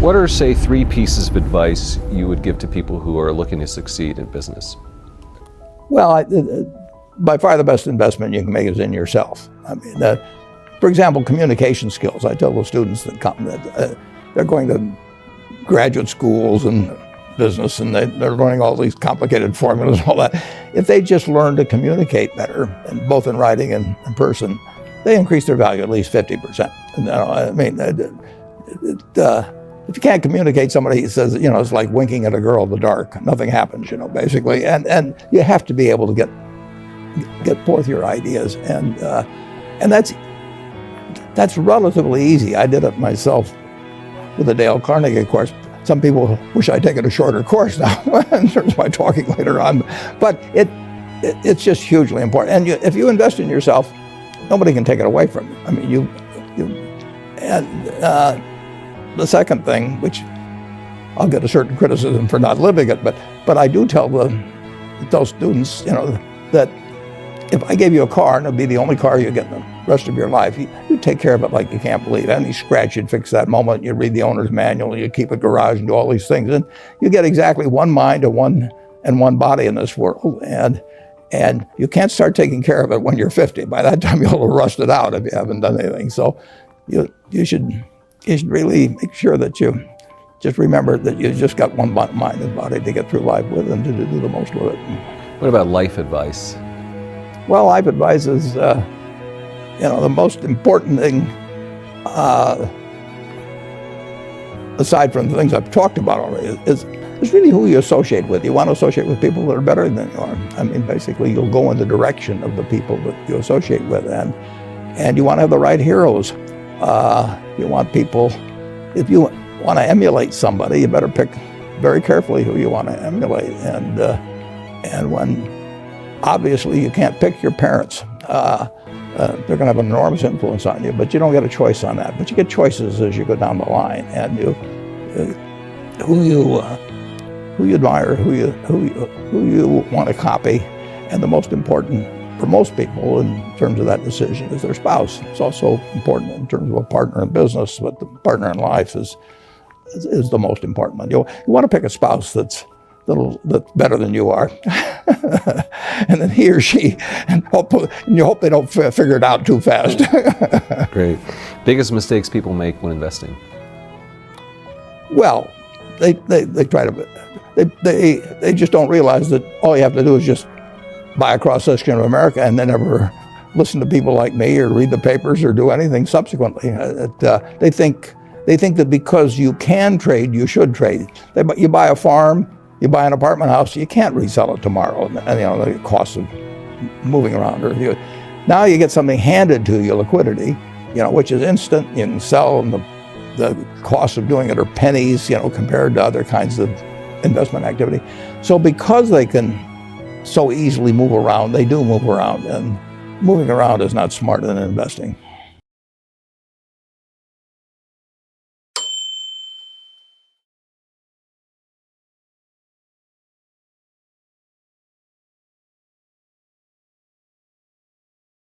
What are, say, 3 pieces of advice you would give to people who are looking to succeed in business? Well, by far the best investment you can make is in yourself. I mean, for example, communication skills. I tell the students that come that they're going to graduate schools and business, and they're learning all these complicated formulas and all that. If they just learn to communicate better, and both in writing and in person, they increase their value at least 50%. And, I mean, if you can't communicate, somebody says, it's like winking at a girl in the dark. Nothing happens, basically. And you have to be able to get forth your ideas, and that's relatively easy. I did it myself with the Dale Carnegie course. Some people wish I'd taken a shorter course now in terms of my talking later on, but it's just hugely important. And if you invest in yourself, nobody can take it away from you. I mean, the second thing, which I'll get a certain criticism for not living it, but I do tell those students, that if I gave you a car and it'd be the only car you get in the rest of your life, you take care of it like you can't believe. Any scratch, you'd fix that moment. You read the owner's manual, you keep a garage and do all these things, and you get exactly one mind and one body in this world. And you can't start taking care of it when you're 50. By that time, you'll have rusted out if you haven't done anything. So you should really make sure that you just remember that you just got one mind and body to get through life with and to do the most with it. What about life advice? Well, life advice is, the most important thing, aside from the things I've talked about already, is really who you associate with. You want to associate with people that are better than you are. I mean, basically, you'll go in the direction of the people that you associate with, and you want to have the right heroes. You want people, if you want to emulate somebody, you better pick very carefully who you want to emulate. And when obviously you can't pick your parents, they're going to have an enormous influence on you, but you don't get a choice on that. But you get choices as you go down the line, and who you admire, who you want to copy, and the most important for most people in terms of that decision is their spouse. It's also important in terms of a partner in business, but the partner in life is the most important one. You want to pick a spouse that's better than you are, and then he or she, and you hope they don't figure it out too fast. Great. Biggest mistakes people make when investing? Well, they try to, they just don't realize that all you have to do is just buy a cross-section of America and then never listen to people like me or read the papers or do anything subsequently. They think that because you can trade, you should trade. You buy a farm, you buy an apartment house, you can't resell it tomorrow, and the cost of moving around. Now you get something handed to you, liquidity, which is instant. You can sell, and the cost of doing it are pennies, compared to other kinds of investment activity. So because they can so easily move around, they do move around, and moving around is not smarter than investing.